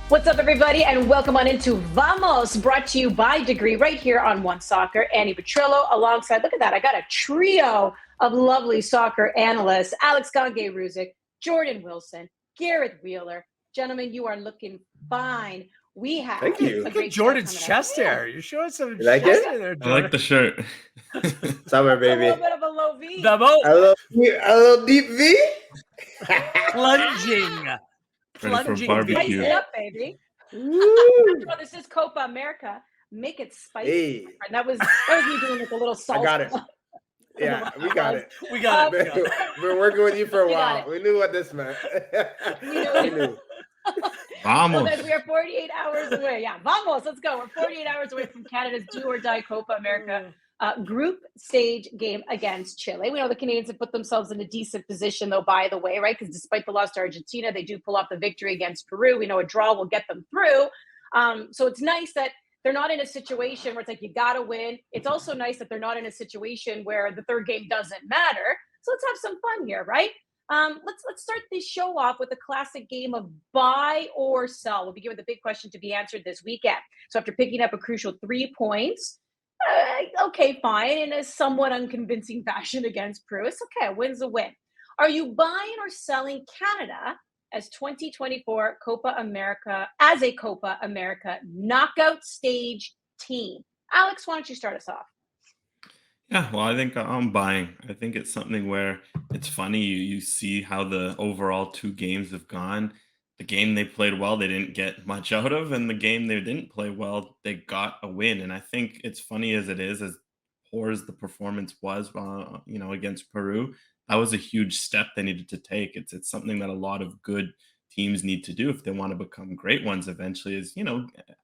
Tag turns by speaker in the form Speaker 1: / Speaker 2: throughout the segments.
Speaker 1: What's up, everybody, and welcome on into Vamos, brought to you by Degree right here on One Soccer. Annie Petrillo alongside, look at that, I got a trio of lovely soccer analysts, Alex Gange-Ruzic, Jordan Wilson, Garrett Wheeler. Gentlemen, you are looking fine. We have
Speaker 2: Thank you.
Speaker 3: Look at Jordan's chest hair. You're showing some
Speaker 2: like
Speaker 3: chest
Speaker 2: it?
Speaker 3: hair there,
Speaker 4: I
Speaker 3: Jordan.
Speaker 4: like the shirt.
Speaker 2: Summer,
Speaker 1: a
Speaker 2: baby.
Speaker 1: little bit of a low V.
Speaker 3: The
Speaker 2: A little deep V.
Speaker 3: plunging.
Speaker 4: Ready for
Speaker 3: V.
Speaker 4: barbecue.
Speaker 1: Spice it up, baby. Oh, this is Copa America. Make it spicy.
Speaker 2: Hey,
Speaker 1: That was me doing like a little salt.
Speaker 2: I got it. Yeah, we got it.
Speaker 3: We got it.
Speaker 2: We've been working with you for a
Speaker 1: We got
Speaker 2: while.
Speaker 1: it.
Speaker 2: We knew what this meant.
Speaker 1: We knew.
Speaker 4: Vamos.
Speaker 1: So guys, we are 48 hours away. Yeah, vamos, let's go. We're 48 hours away from Canada's do or die Copa America group stage game against Chile. We know the Canadians have put themselves in a decent position, though, by the way, right? Because despite the loss to Argentina, they do pull off the victory against Peru. We know a draw will get them through. So it's nice that they're not in a situation where it's like, you got to win. It's also nice that they're not in a situation where the third game doesn't matter. So let's have some fun here, right? Let's start this show off with a classic game of buy or sell. We'll begin with the big question to be answered this weekend. So after picking up a crucial 3 points, okay, fine, in a somewhat unconvincing fashion against Peru, it's okay. A win's a win. Are you buying or selling Canada as 2024 Copa America as a Copa America knockout stage team? Alex, why don't you start us off?
Speaker 4: Yeah, well, I think I'm buying. I think it's something where it's funny. You see how the overall 2 games have gone. The game they played well, they didn't get much out of, and the game they didn't play well, they got a win. And I think it's funny as it is, as poor as the performance was, against Peru, that was a huge step they needed to take. It's something that a lot of good teams need to do if they want to become great ones eventually.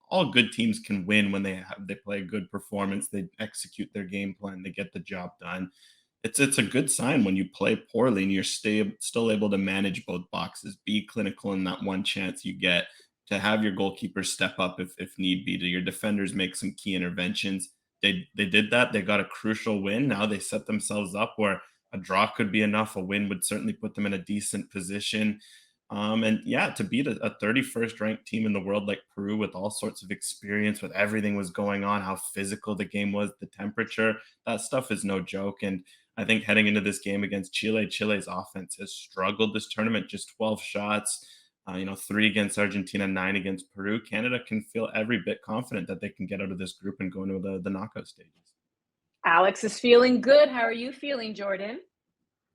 Speaker 4: All good teams can win when they play a good performance, they execute their game plan, they get the job done. It's a good sign when you play poorly and you're still able to manage both boxes, be clinical in that one chance you get, to have your goalkeeper step up if need be, to your defenders make some key interventions. They did that. They got a crucial win. Now they set themselves up where a draw could be enough. A win would certainly put them in a decent position. And yeah, to beat a 31st ranked team in the world like Peru with all sorts of experience, with everything was going on, how physical the game was, the temperature, that stuff is no joke. And I think heading into this game against Chile, Chile's offense has struggled this tournament, just 12 shots, 3 against Argentina, 9 against Peru. Canada can feel every bit confident that they can get out of this group and go into the knockout stages.
Speaker 1: Alex is feeling good. How are you feeling, Jordan?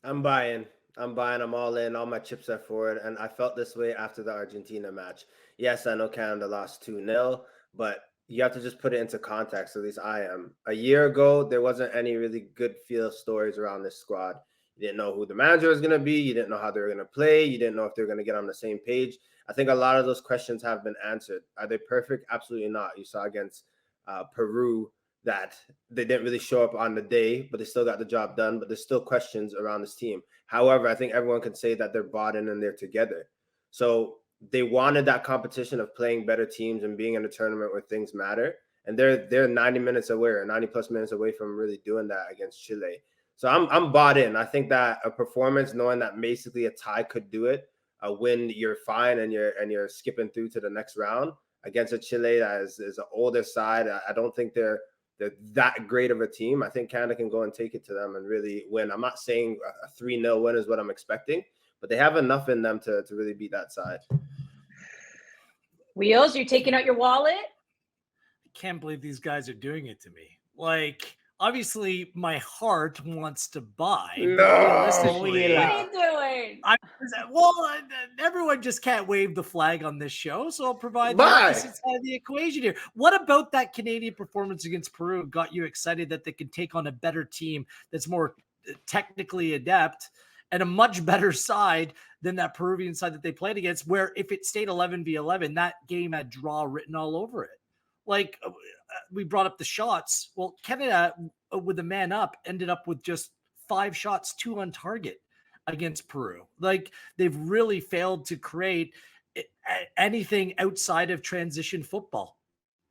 Speaker 2: I'm buying. I'm all in. All my chips are forward. And I felt this way after the Argentina match. Yes, I know Canada lost 2-0, but you have to just put it into context. At least I am. A year ago, there wasn't any really good feel stories around this squad. You didn't know who the manager was going to be. You didn't know how they were going to play. You didn't know if they were going to get on the same page. I think a lot of those questions have been answered. Are they perfect? Absolutely not. You saw against Peru that they didn't really show up on the day, but they still got the job done. But there's still questions around this team. However, I think everyone can say that they're bought in and they're together. So they wanted that competition of playing better teams and being in a tournament where things matter. And they're 90 minutes away or 90 plus minutes away from really doing that against Chile. So I'm bought in. I think that a performance, knowing that basically a tie could do it, a win, you're fine and you're skipping through to the next round against a Chile that is an older side. I don't think they're that great of a team. I think Canada can go and take it to them and really win. I'm not saying a 3-0 win is what I'm expecting, but they have enough in them to really beat that side.
Speaker 1: Wheels, you're taking out your wallet?
Speaker 3: I can't believe these guys are doing it to me. Like, obviously, my heart wants to buy.
Speaker 2: No,
Speaker 1: What
Speaker 3: realistically,
Speaker 1: are you doing?
Speaker 3: Everyone just can't wave the flag on this show, so I'll provide the
Speaker 2: Bye.
Speaker 3: opposite side of the equation here. What about that Canadian performance against Peru got you excited that they can take on a better team that's more technically adept and a much better side than that Peruvian side that they played against, where if it stayed 11v11, that game had draw written all over it? Like, we brought up the shots. Well, Canada, with the man up, ended up with just 5 shots, 2 on target against Peru. Like, they've really failed to create anything outside of transition football.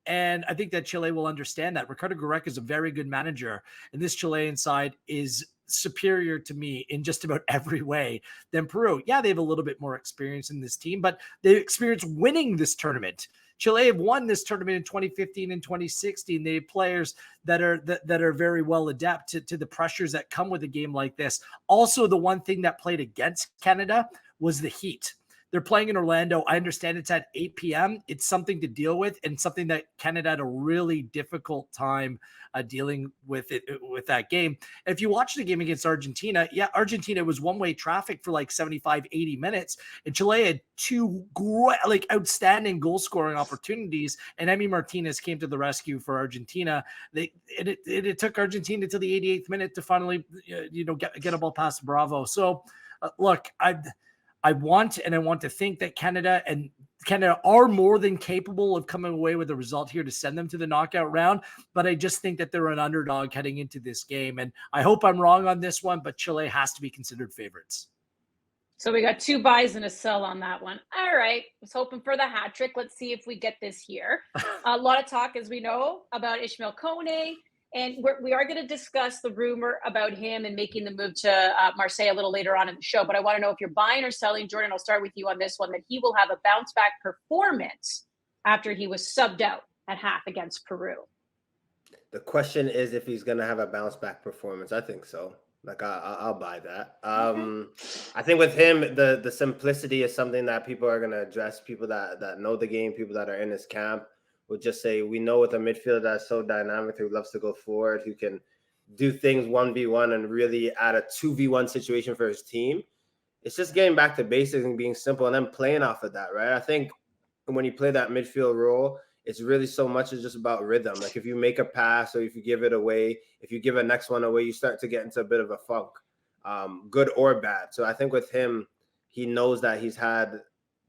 Speaker 3: And I think that Chile will understand that. Ricardo Gareca is a very good manager, and this Chilean side is superior to me in just about every way than Peru. Yeah, they have a little bit more experience in this team, but they experience winning this tournament. Chile have won this tournament in 2015 and 2016. They have players that are very well adept to the pressures that come with a game like this. Also, the one thing that played against Canada was the heat. They're playing in Orlando. I understand it's at 8 p.m. It's something to deal with, and something that Canada had a really difficult time dealing with that game. And if you watch the game against Argentina, yeah, Argentina was one-way traffic for like 75, 80 minutes, and Chile had two outstanding goal-scoring opportunities, and Emi Martinez came to the rescue for Argentina. It took Argentina to the 88th minute to finally, get a ball past Bravo. So, look, I want to think that Canada are more than capable of coming away with a result here to send them to the knockout round. But I just think that they're an underdog heading into this game. And I hope I'm wrong on this one, but Chile has to be considered favorites.
Speaker 1: So we got 2 buys and a sell on that one. All right. I was hoping for the hat trick. Let's see if we get this here. A lot of talk, as we know, about Ismael Kone. And we are going to discuss the rumor about him and making the move to Marseille a little later on in the show. But I want to know if you're buying or selling. Jordan, I'll start with you on this one, that he will have a bounce back performance after he was subbed out at half against Peru.
Speaker 2: The question is if he's going to have a bounce back performance. I think so. Like, I'll buy that. I think with him, the simplicity is something that people are going to address. People that know the game, people that are in his camp, would just say, we know with a midfielder that's so dynamic, who loves to go forward, who can do things 1v1 and really add a 2v1 situation for his team. It's just getting back to basics and being simple and then playing off of that, right? I think when you play that midfield role, it's really so much is just about rhythm. Like if you make a pass or if you give it away, if you give a next one away, you start to get into a bit of a funk, good or bad. So I think with him, he knows that he's had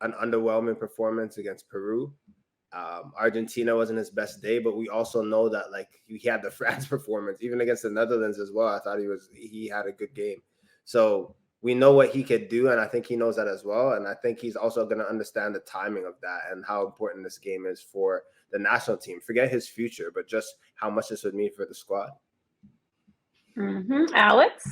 Speaker 2: an underwhelming performance against Peru. Argentina wasn't his best day, but we also know that like he had the France performance, even against the Netherlands as well. I thought he had a good game. So we know what he could do, and I think he knows that as well. And I think he's also going to understand the timing of that and how important this game is for the national team. Forget his future, but just how much this would mean for the squad.
Speaker 1: Alex?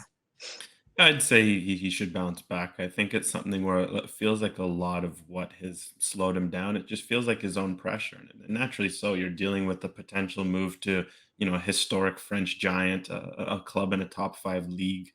Speaker 4: I'd say he should bounce back. I think it's something where it feels like a lot of what has slowed him down. It just feels like his own pressure. And naturally so, you're dealing with the potential move to, a historic French giant, a club in a top 5 league.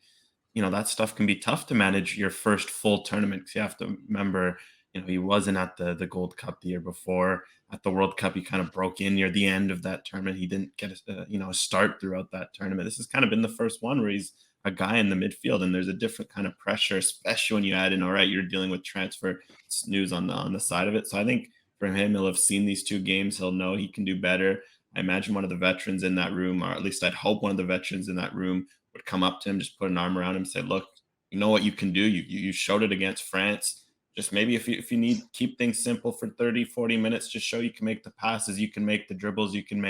Speaker 4: That stuff can be tough to manage your first full tournament, because you have to remember, he wasn't at the Gold Cup the year before. At the World Cup, he kind of broke in near the end of that tournament. He didn't get a start throughout that tournament. This has kind of been the first one where he's a guy in the midfield, and there's a different kind of pressure, especially when you add in, all right, you're dealing with transfer news on the side of it. So I think for him, he'll have seen these 2 games. He'll know he can do better. I imagine one of the veterans in that room, or at least I'd hope one of the veterans in that room would come up to him, just put an arm around him and say, look, you know what you can do. You showed it against France. Just maybe if you need, keep things simple for 30, 40 minutes, just show you can make the passes, you can make the dribbles, you can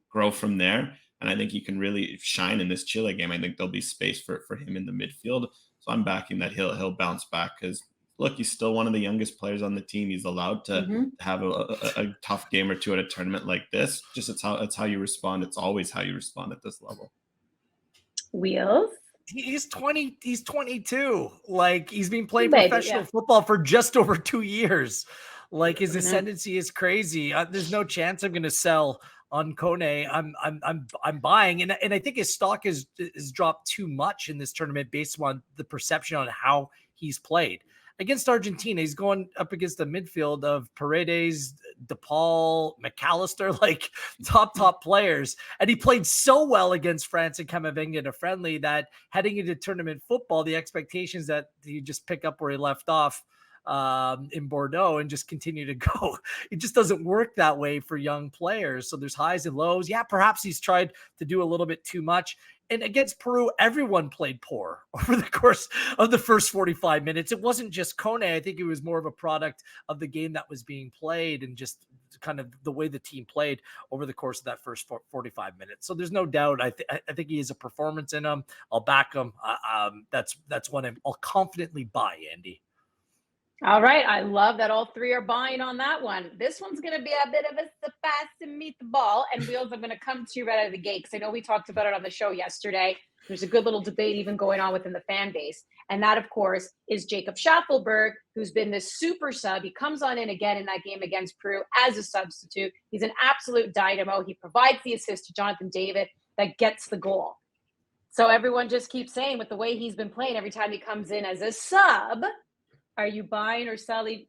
Speaker 4: grow from there. And I think he can really shine in this Chile game. I think there'll be space for him in the midfield. So I'm backing that he'll bounce back, because look, he's still one of the youngest players on the team. He's allowed to have a tough game or 2 at a tournament like this. Just it's how you respond. It's always how you respond at this level.
Speaker 1: Wheels?
Speaker 3: He's 20. He's 22. Like, he's been playing professional football for just over 2 years. Like, his ascendancy is crazy. There's no chance I'm going to sell on Kone. I'm buying, and I think his stock is dropped too much in this tournament based on the perception on how he's played. Against Argentina, he's going up against the midfield of Paredes, DePaul, McAllister, like top players. And he played so well against France and CanMNT in a friendly that heading into tournament football, the expectations that he just pick up where he left off in Bordeaux and just continue to go. It just doesn't work that way for young players. So there's highs and lows. Yeah, perhaps he's tried to do a little bit too much. And against Peru, everyone played poor over the course of the first 45 minutes. It wasn't just Kone. I think it was more of a product of the game that was being played and just kind of the way the team played over the course of that first 45 minutes. So there's no doubt. I think he has a performance in him. I'll back him. That's one I'll confidently buy, Andy.
Speaker 1: All right. I love that all 3 are buying on that one. This one's going to be a bit of a surprise to meet the ball. And Wheels, I'm going to come to you right out of the gate, because I know we talked about it on the show yesterday. There's a good little debate even going on within the fan base. And that, of course, is Jacob Shaffelburg, who's been this super sub. He comes on in again in that game against Peru as a substitute. He's an absolute dynamo. He provides the assist to Jonathan David that gets the goal. So everyone just keeps saying, with the way he's been playing, every time he comes in as a sub, are you buying or selling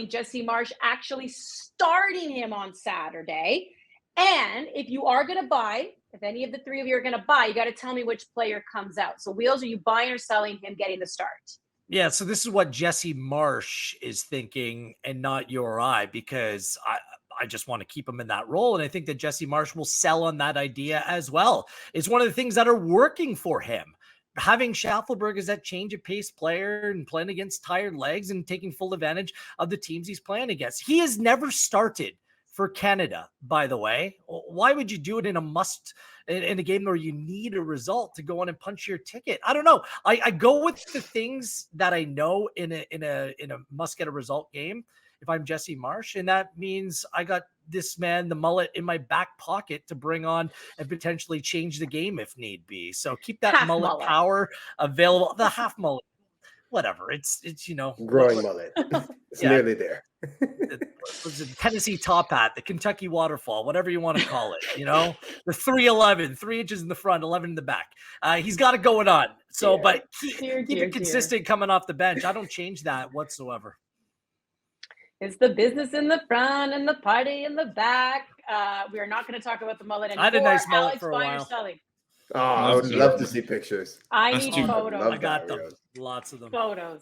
Speaker 1: Jesse Marsch actually starting him on Saturday? And if you are going to buy, if any of the three of you are going to buy, you got to tell me which player comes out. So Wheels, are you buying or selling him getting the start?
Speaker 3: Yeah, so this is what Jesse Marsch is thinking and not you or I, because I just want to keep him in that role. And I think that Jesse Marsch will sell on that idea as well. It's one of the things that are working for him. Having Shaffelburg as that change of pace player and playing against tired legs and taking full advantage of the teams he's playing against. He has never started for Canada, by the way. Why would you do it in a game where you need a result to go on and punch your ticket? I don't know. I go with the things that I know in a must get a result game if I'm Jesse Marsch, and that means I got this man, the mullet, in my back pocket to bring on and potentially change the game if need be. So keep that
Speaker 1: Half
Speaker 3: mullet power available. The half mullet, whatever. It's
Speaker 2: growing mullet. It's nearly there.
Speaker 3: Was it Tennessee top hat, the Kentucky waterfall, whatever you want to call it, the 3'11", 3 inches in the front, 11 in the back. He's got it going on. So, but keep it consistent coming off the bench. I don't change that whatsoever.
Speaker 1: It's the business in the front and the party in the back. We are not going to talk about the mullet anymore.
Speaker 3: I had a nice mullet
Speaker 1: Alex,
Speaker 3: for a while.
Speaker 2: Oh, I would love to see pictures.
Speaker 1: I need photos.
Speaker 3: I got them. Lots of them.
Speaker 1: Photos.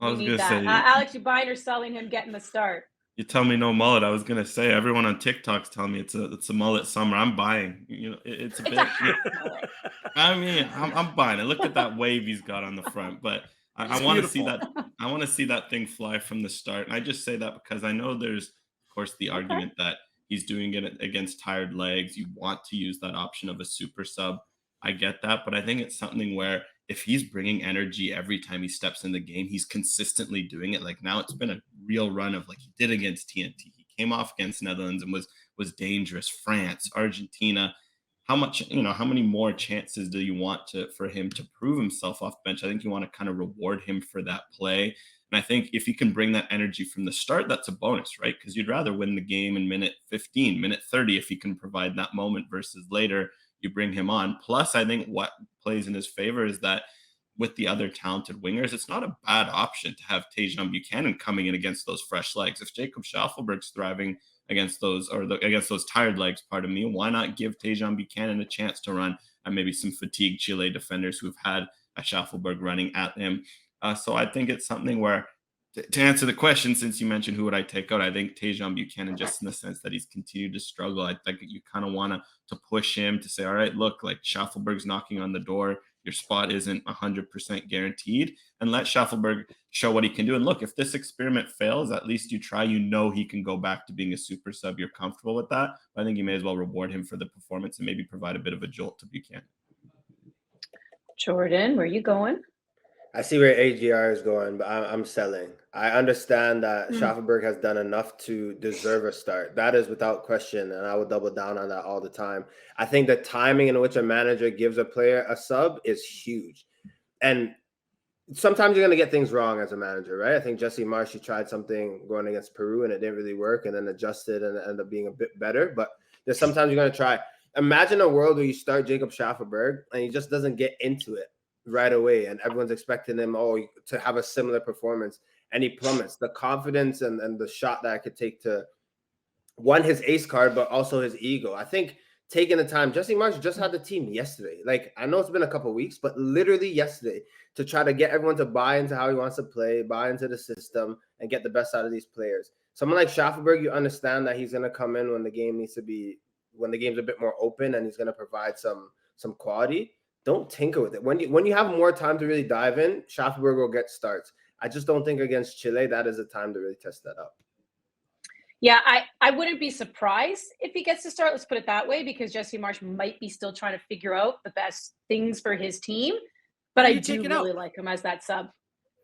Speaker 4: I was going to say,
Speaker 1: Alex, you buying or selling him getting the start?
Speaker 4: You tell me no mullet. I was going to say, everyone on TikTok's telling me it's a mullet summer. I'm buying. It's a bit. I mean, I'm buying it. Look at that wave he's got on the front. But I want to see that. I want to see that thing fly from the start. And I just say that because I know there's, of course, the argument that he's doing it against tired legs. You want to use that option of a super sub. I get that, but I think it's something where if he's bringing energy every time he steps in the game, he's consistently doing it. Like now, it's been a real run of like he did against TNT. He came off against Netherlands and was dangerous. France, Argentina. How many more chances do you want for him to prove himself off bench? I think you want to kind of reward him for that play. And I think if he can bring that energy from the start, that's a bonus, right? Because you'd rather win the game in minute 15, minute 30, if he can provide that moment versus later you bring him on. Plus, I think what plays in his favor is that with the other talented wingers, it's not a bad option to have Tajon Buchanan coming in against those fresh legs. If Jacob Shaffelburg's thriving against those tired legs, pardon me, why not give Tajon Buchanan a chance to run at maybe some fatigued Chile defenders who've had a Shaffelburg running at him? So I think it's something where, to answer the question, since you mentioned who would I take out, I think Tajon Buchanan, just in the sense that he's continued to struggle. I think you kind of want to push him to say, all right, look, like Shaffelburg's knocking on the door. Your spot isn't 100% guaranteed, and let Shaffelburg show what he can do. And look, if this experiment fails, at least you try. He can go back to being a super sub. You're comfortable with that. But I think you may as well reward him for the performance and maybe provide a bit of a jolt to Buchanan.
Speaker 1: Jordan, where are you going?
Speaker 2: I see where AGR is going, but I'm selling. I understand that Shaffelburg has done enough to deserve a start. That is without question, and I will double down on that all the time. I think the timing in which a manager gives a player a sub is huge. And sometimes you're going to get things wrong as a manager, right? I think Jesse Marsch, he tried something going against Peru, and it didn't really work, and then adjusted and ended up being a bit better. But there's sometimes you're going to try. Imagine a world where you start Jacob Shaffelburg, and he just doesn't get into it right away, and everyone's expecting him to have a similar performance, and he plummets. The confidence and the shot that I could take to one, his ace card, but also his ego. I think taking the time, Jesse Marsch just had the team yesterday. Like, I know it's been a couple of weeks, but literally yesterday, to try to get everyone to buy into how he wants to play, buy into the system, and get the best out of these players. Someone like Shaffelburg, you understand that he's going to come in when the game's a bit more open, and he's going to provide some quality. Don't tinker with it. When you have more time to really dive in, Shaffelburg will get starts. I just don't think against Chile that is a time to really test that out.
Speaker 1: Yeah, I wouldn't be surprised if he gets to start. Let's put it that way, because Jesse Marsch might be still trying to figure out the best things for his team. But I do really like him as that sub.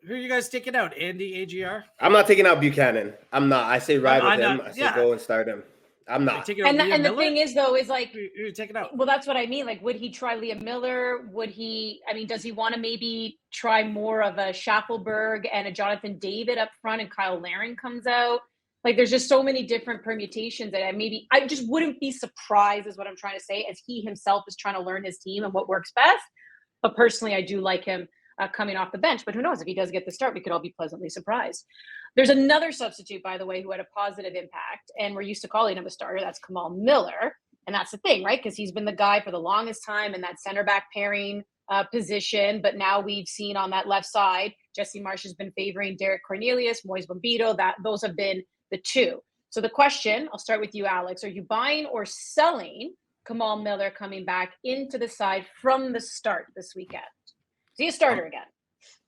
Speaker 3: Who are you guys taking out? Andy, AGR?
Speaker 2: I'm not taking out Buchanan. I'm not. I say ride with him. I say go and start him. I'm not.
Speaker 3: Taking
Speaker 1: And
Speaker 3: Liam
Speaker 1: the
Speaker 3: Miller?
Speaker 1: thing is, though, is like,
Speaker 3: You're taking out.
Speaker 1: well, that's what I mean. Like, would he try Liam Miller? Would he? I mean, does he want to maybe try more of a Shaffelburg and a Jonathan David up front, and Kyle Laring comes out? Like, there's just so many different permutations that I just wouldn't be surprised, is what I'm trying to say, as he himself is trying to learn his team and what works best. But personally, I do like him coming off the bench. But who knows, if he does get the start, we could all be pleasantly surprised. There's another substitute, by the way, who had a positive impact, and we're used to calling him a starter. That's Kamal Miller. And that's the thing, right? Because he's been the guy for the longest time in that center back pairing position. But now we've seen on that left side, Jesse Marsh has been favoring Derek Cornelius, Moise Bombito. Those have been the two. So the question, I'll start with you, Alex. Are you buying or selling Kamal Miller coming back into the side from the start this weekend? Is he a starter again?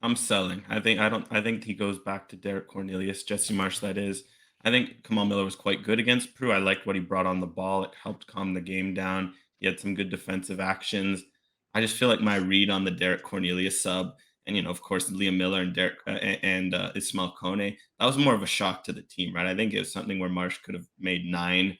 Speaker 4: I'm selling. I think he goes back to Derek Cornelius, Jesse Marsh, that is. I think Kamal Miller was quite good against Peru. I liked what he brought on the ball. It helped calm the game down. He had some good defensive actions. I just feel like my read on the Derek Cornelius sub, and of course Liam Miller and Ismael Kone, that was more of a shock to the team, right? I think it was something where Marsh could have made 9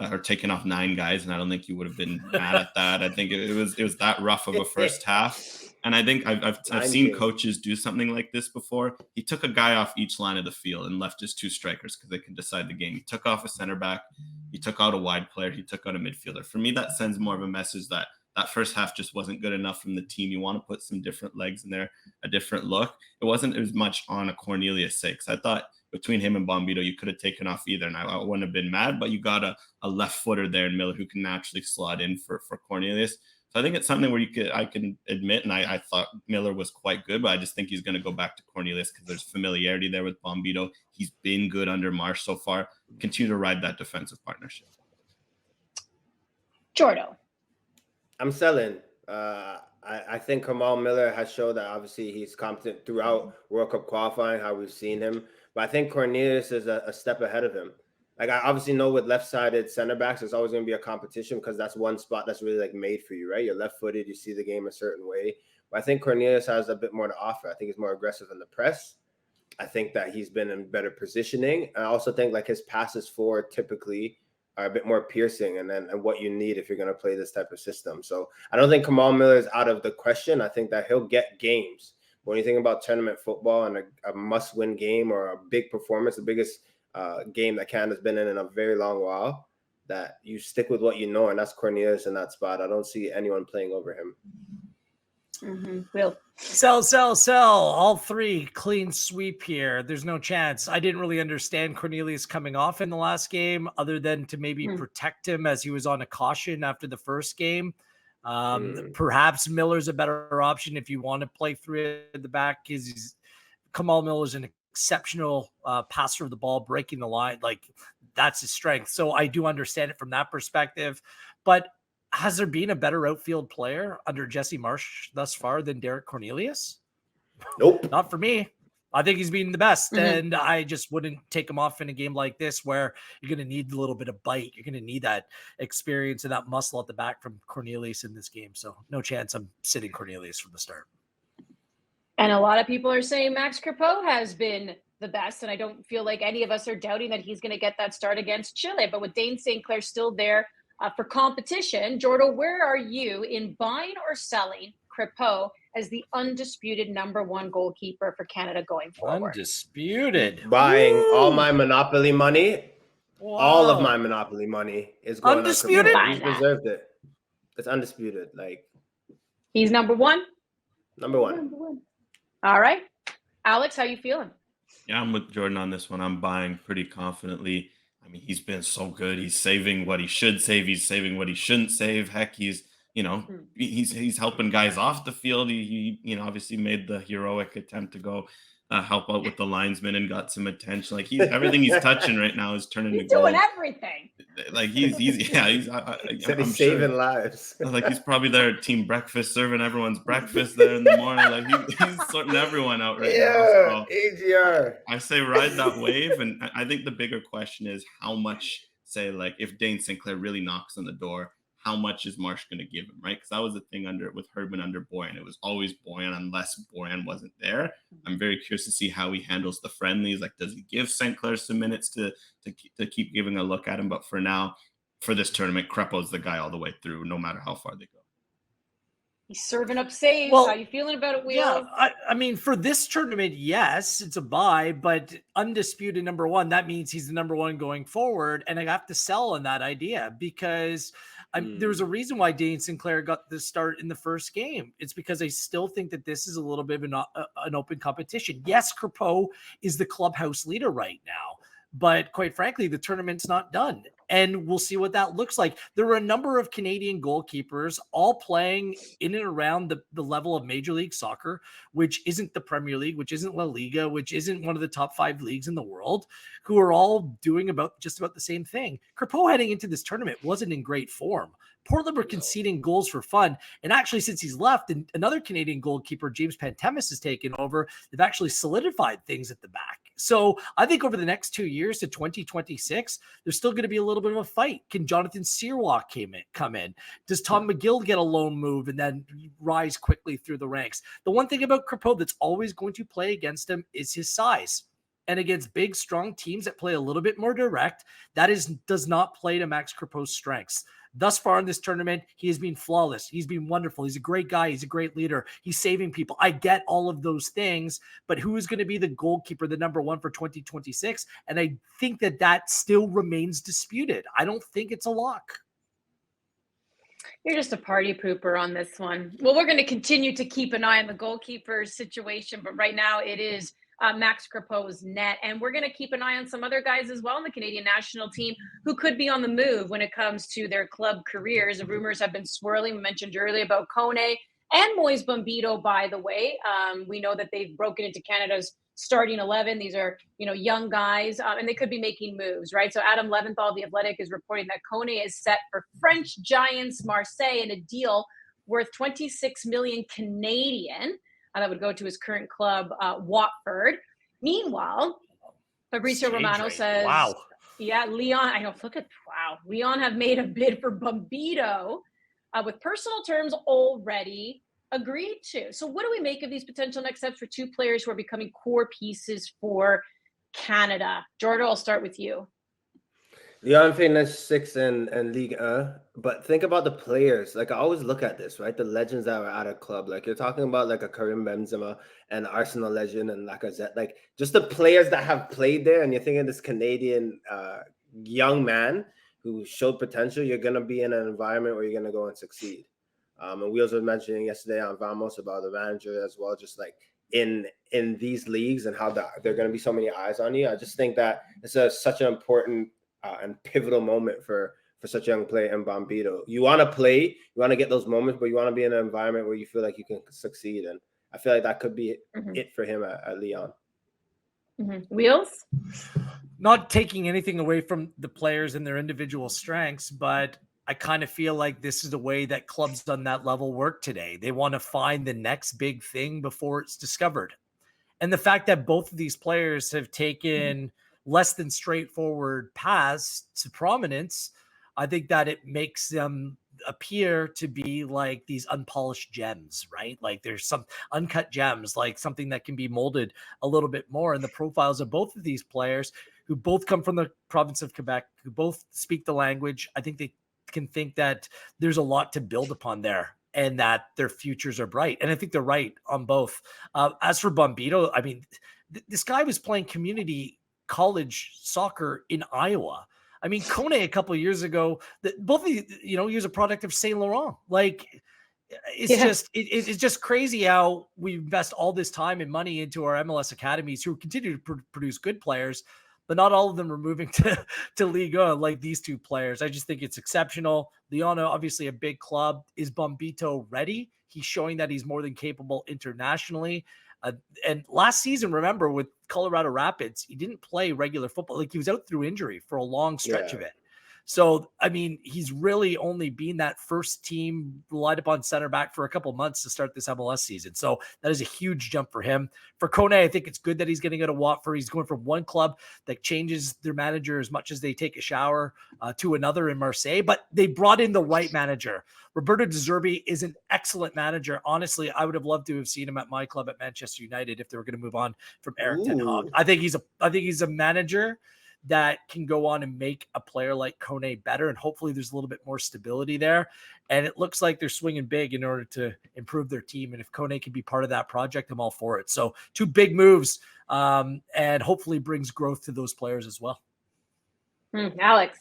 Speaker 4: or taken off 9 guys, and I don't think you would have been mad at that. I think it was that rough of a first half. And I think I've seen coaches do something like this before. He took a guy off each line of the field and left just 2 strikers because they could decide the game. He took off a center back. He took out a wide player. He took out a midfielder. For me, that sends more of a message that first half just wasn't good enough from the team. You want to put some different legs in there, a different look. It wasn't as much on a Cornelius sake. I thought between him and Bombito, you could have taken off either, and I wouldn't have been mad. But you got a left footer there in Miller who can naturally slot in for Cornelius. So I think it's something where I can admit, and I thought Miller was quite good, but I just think he's going to go back to Cornelius because there's familiarity there with Bombito. He's been good under Marsh so far. Continue to ride that defensive partnership.
Speaker 1: Jordo.
Speaker 2: I'm selling. I think Kamal Miller has showed that obviously he's competent throughout World Cup qualifying, how we've seen him. But I think Cornelius is a step ahead of him. Like, I obviously know with left-sided center backs, there's always going to be a competition because that's one spot that's really like made for you, right? You're left-footed, you see the game a certain way. But I think Cornelius has a bit more to offer. I think he's more aggressive in the press. I think that he's been in better positioning. I also think like his passes forward typically are a bit more piercing and what you need if you're going to play this type of system. So I don't think Kamal Miller is out of the question. I think that he'll get games. When you think about tournament football and a must-win game or a big performance, the biggest game that Canada's been in a very long while, that you stick with what you know, and that's Cornelius in that spot. I don't see anyone playing over him.
Speaker 1: Will.
Speaker 3: Sell. All 3 clean sweep here. There's no chance. I didn't really understand Cornelius coming off in the last game other than to maybe protect him as he was on a caution after the first game. Perhaps Miller's a better option if you want to play 3 at the back. Kamal Miller's an exceptional passer of the ball, breaking the line. Like, that's his strength. So I do understand it from that perspective. But has there been a better outfield player under Jesse Marsh thus far than Derek Cornelius?
Speaker 2: Nope.
Speaker 3: Not for me. I think he's been the best. And I just wouldn't take him off in a game like this where you're going to need a little bit of bite. You're going to need that experience and that muscle at the back from Cornelius in this game. So no chance I'm sitting Cornelius from the start.
Speaker 1: And a lot of people are saying Max Crepeau has been the best. And I don't feel like any of us are doubting that he's going to get that start against Chile. But with Dane St. Clair still there for competition, Jordo, where are you in buying or selling Crepeau as the undisputed #1 goalkeeper for Canada going forward?
Speaker 3: Undisputed.
Speaker 2: Buying all my Monopoly money.
Speaker 3: Wow.
Speaker 2: All of my Monopoly money is going
Speaker 3: Undisputed?
Speaker 2: on Crepeau. He's deserved it. It's undisputed. Like,
Speaker 1: He's #1?
Speaker 2: #1.
Speaker 1: All right. Alex, how you feeling?
Speaker 4: Yeah, I'm with Jordan on this one. I'm buying pretty confidently. I mean, he's been so good. He's saving what he should save. He's saving what he shouldn't save. Heck, he's he's helping guys off the field. He obviously made the heroic attempt to go help out with the linesman and got some attention. Like, everything he's touching right now is turning to gold.
Speaker 1: Doing everything.
Speaker 4: Like, he's I'm
Speaker 2: saving lives.
Speaker 4: Like, he's probably there at team breakfast, serving everyone's breakfast there in the morning. Like, he's sorting everyone out right now. So
Speaker 2: AGR.
Speaker 4: I say ride that wave, and I think the bigger question is how much. Say, like, if Dane St. Clair really knocks on the door, how much is Marsh going to give him, right? Because that was the thing with Herdman under Boyan. It was always Boyan unless Boyan wasn't there. I'm very curious to see how he handles the friendlies. Like, does he give St. Clair some minutes to keep giving a look at him? But for now, for this tournament, Crepeau's the guy all the way through, no matter how far they go.
Speaker 1: He's serving up saves.
Speaker 3: Well,
Speaker 1: How you feeling about it, Wheels?
Speaker 3: Yeah, I mean, for this tournament, yes, it's a buy, but undisputed number one, that means he's the number one going forward. And I have to sell on that idea because there's a reason why Dane Sinclair got the start in the first game. It's because I still think that this is a little bit of an open competition. Yes, Crepeau is the clubhouse leader right now, but quite frankly, the tournament's not done. And we'll see what that looks like. There were a number of Canadian goalkeepers all playing in and around the level of Major League Soccer, which isn't the Premier League, which isn't La Liga, which isn't one of the top 5 leagues in the world, who are all doing just about the same thing. Crepeau heading into this tournament wasn't in great form. Portland were conceding goals for fun. And actually, since he's left and another Canadian goalkeeper, James Pantemis, has taken over, they've actually solidified things at the back. So I think over the next 2 years to 2026, there's still going to be a little bit of a fight. Can Jonathan Searwalk come in? Does Tom McGill get a loan move and then rise quickly through the ranks? The one thing about Crepeau that's always going to play against him is his size. And against big, strong teams that play a little bit more direct, does not play to Max Crepeau's strengths. Thus far in this tournament, he has been flawless. He's been wonderful. He's a great guy. He's a great leader. He's saving people. I get all of those things, but who is going to be the goalkeeper, the number one for 2026? And I think that still remains disputed. I don't think it's a lock.
Speaker 1: You're just a party pooper on this one. Well, we're going to continue to keep an eye on the goalkeeper situation, but right now it is Max Crepeau's net. And we're going to keep an eye on some other guys as well in the Canadian national team who could be on the move when it comes to their club careers. The rumors have been swirling. We mentioned earlier about Kone and Moise Bombito, by the way. We know that they've broken into Canada's starting 11. These are, young guys, and they could be making moves, right? So Adam Leventhal, The Athletic, is reporting that Kone is set for French giants Marseille in a deal worth 26 million Canadian. That would go to his current club, Watford. Meanwhile, Fabrizio Romano says,
Speaker 3: wow.
Speaker 1: Yeah, Lyon, Lyon have made a bid for Bombito with personal terms already agreed to. So what do we make of these potential next steps for two players who are becoming core pieces for Canada? Jordan, I'll start with you.
Speaker 2: Lyon finished 6th in Ligue 1, but think about the players. Like, I always look at this, right? The legends that are at a club. Like, you're talking about like a Karim Benzema, an Arsenal legend, and Lacazette. Like, just the players that have played there, and you're thinking this Canadian young man who showed potential, you're going to be in an environment where you're going to go and succeed. And Wheels was mentioning yesterday on Vamos about the manager as well, just like in these leagues and how there are going to be so many eyes on you. I just think that it's such an important and pivotal moment for such a young player in Bombito. You want to play, you want to get those moments, but you want to be in an environment where you feel like you can succeed. And I feel like that could be it for him at Lyon.
Speaker 1: Wheels?
Speaker 3: Not taking anything away from the players and their individual strengths, but I kind of feel like this is the way that clubs on that level work today. They want to find the next big thing before it's discovered. And the fact that both of these players have taken less than straightforward paths to prominence, I think that it makes them appear to be like these unpolished gems, right? Like there's some uncut gems, like something that can be molded a little bit more. And the profiles of both of these players, who both come from the province of Quebec, who both speak the language, I think they can think that there's a lot to build upon there and that their futures are bright. And I think they're right on both. As for Bombito, I mean, this guy was playing community college soccer in Iowa. I mean, Kone a couple of years ago, both of he was a product of Saint Laurent. Like, it's just crazy how we invest all this time and money into our MLS academies who continue to produce good players, but not all of them are moving to Liga like these two players. I just think it's exceptional. Lyon, obviously a big club. Is Bombito ready? He's showing that he's more than capable internationally. And last season, remember, with Colorado Rapids, he didn't play regular football. Like, he was out through injury for a long stretch of it. So, I mean, he's really only been that first team relied upon center back for a couple months to start this MLS season. So that is a huge jump for him. For Kone, I think it's good that he's going to go to Watford. He's going from one club that changes their manager as much as they take a shower to another in Marseille, but they brought in the right manager. Roberto De Zerbi is an excellent manager. Honestly, I would have loved to have seen him at my club at Manchester United if they were going to move on from Erik ten Hag. I think he's a manager that can go on and make a player like Kone better. And hopefully there's a little bit more stability there. And it looks like they're swinging big in order to improve their team. And if Kone can be part of that project, I'm all for it. So 2 big moves, and hopefully brings growth to those players as well.
Speaker 1: Alex.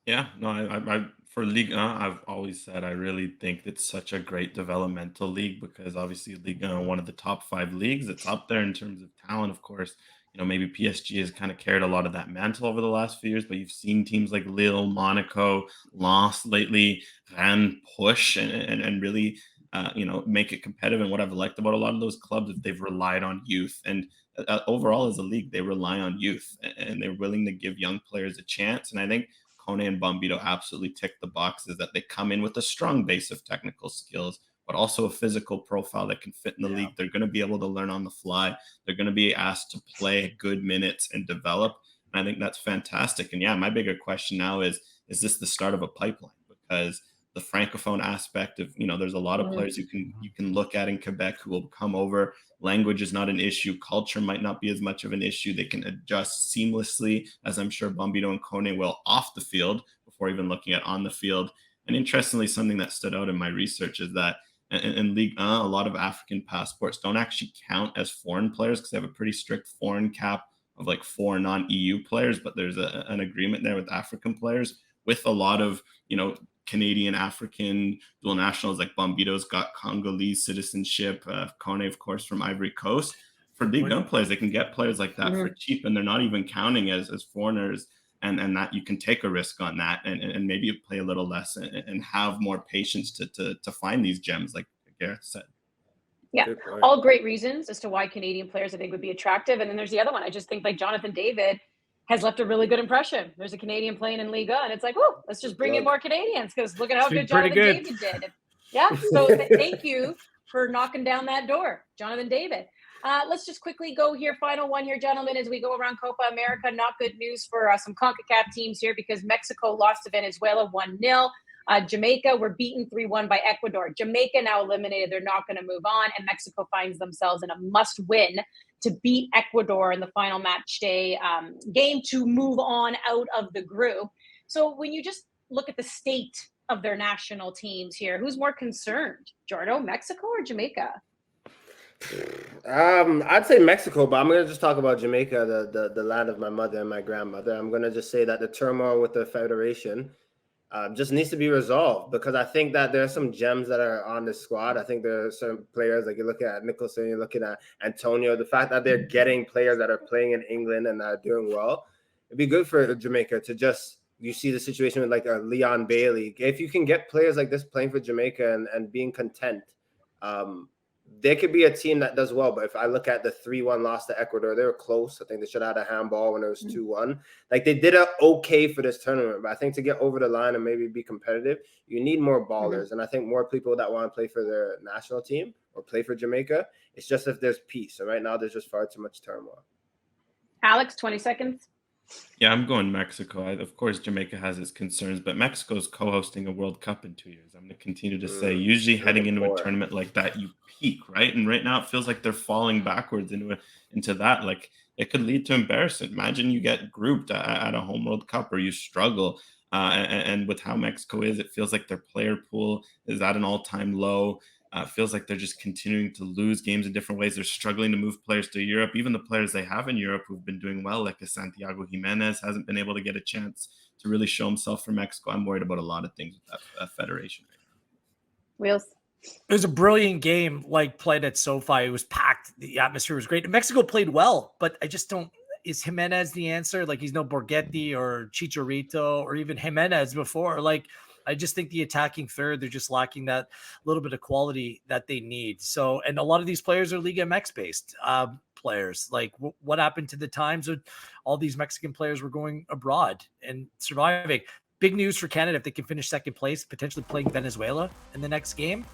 Speaker 4: Yeah, no, I for Ligue 1, I've always said I really think it's such a great developmental league because obviously Ligue 1, one of the top 5 leagues. It's up there in terms of talent, of course. Maybe PSG has kind of carried a lot of that mantle over the last few years, but you've seen teams like Lille, Monaco, Lens lately, Rennes push and really, make it competitive. And what I've liked about a lot of those clubs is they've relied on youth. And overall, as a league, they rely on youth and they're willing to give young players a chance. And I think Kone and Bombito absolutely tick the boxes that they come in with a strong base of technical skills, but also a physical profile that can fit in the league. They're going to be able to learn on the fly. They're going to be asked to play good minutes and develop. And I think that's fantastic. And yeah, my bigger question now is this the start of a pipeline? Because the Francophone aspect of, there's a lot of players you can look at in Quebec who will come over. Language is not an issue. Culture might not be as much of an issue. They can adjust seamlessly, as I'm sure Bombito and Kone will off the field before even looking at on the field. And interestingly, something that stood out in my research is that in Ligue 1, a lot of African passports don't actually count as foreign players because they have a pretty strict foreign cap of like 4 non-EU players, but there's an agreement there with African players with a lot of, Canadian, African dual nationals, like Bombito's got Congolese citizenship, Kone, of course, from Ivory Coast. For Ligue 1 players, they can get players like that for cheap, and they're not even counting as foreigners, and that you can take a risk on that and maybe play a little less and have more patience to find these gems, like Gareth said.
Speaker 1: Yeah, all great reasons as to why Canadian players, I think, would be attractive. And then there's the other one. I just think like Jonathan David has left a really good impression. There's a Canadian playing in Liga, and it's like, oh, let's just bring in more Canadians because look at how good Jonathan David did. Yeah, so thank you for knocking down that door, Jonathan David. Let's just quickly go here. Final one here, gentlemen, as we go around Copa America. Not good news for some CONCACAF teams here because Mexico lost to Venezuela 1-0. Jamaica were beaten 3-1 by Ecuador. Jamaica now eliminated. They're not going to move on. And Mexico finds themselves in a must-win to beat Ecuador in the final match day game to move on out of the group. So when you just look at the state of their national teams here, who's more concerned, Jordo, Mexico or Jamaica?
Speaker 2: I'd say Mexico, but I'm going to just talk about Jamaica, the land of my mother and my grandmother. I'm going to just say that the turmoil with the federation just needs to be resolved because I think that there are some gems that are on this squad. I think there are some players, like you're looking at Nicholson, you're looking at Antonio, the fact that they're getting players that are playing in England and are doing well. It'd be good for Jamaica to just, you see the situation with like a Leon Bailey. If you can get players like this playing for Jamaica and being content, there could be a team that does well. But if I look at the 3-1 loss to Ecuador, they were close. I think they should have had a handball when it was 2-1. Like they did okay for this tournament. But I think to get over the line and maybe be competitive, you need more ballers. And I think more people that want to play for their national team or play for Jamaica. It's just if there's peace. And right now there's just far too much turmoil.
Speaker 1: Alex, 20 seconds.
Speaker 4: Yeah, I'm going Mexico. Of course, Jamaica has its concerns, but Mexico's co-hosting a World Cup in 2 years. I'm going to continue to say, usually heading into a tournament like that, you peak, right? And right now it feels like they're falling backwards into that. Like it could lead to embarrassment. Imagine you get grouped at a home World Cup or you struggle. And with how Mexico is, it feels like their player pool is at an all-time low. Feels like they're just continuing to lose games in different ways. They're struggling to move players to Europe. Even the players they have in Europe who've been doing well, like a Santiago Jimenez, hasn't been able to get a chance to really show himself for Mexico. I'm worried about a lot of things with that federation.
Speaker 1: Wheels.
Speaker 3: It was a brilliant game, like played at SoFi. It was packed. The atmosphere was great. Mexico played well, but I just don't. Is Jimenez the answer? Like he's no Borghetti or Chicharito or even Jimenez before. Like I just think the attacking third, they're just lacking that little bit of quality that they need. So, and a lot of these players are Liga MX based players. Like what happened to the times when all these Mexican players were going abroad and surviving? Big news for Canada if they can finish second place, potentially playing Venezuela in the next game.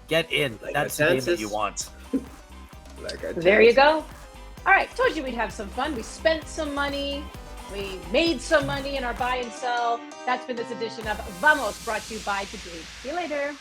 Speaker 3: Get in.
Speaker 2: Like
Speaker 3: that's the game that you want.
Speaker 1: There you go. All right, told you we'd have some fun. We spent some money. We made some money in our buy and sell. That's been this edition of Vamos, brought to you by Degree. See you later.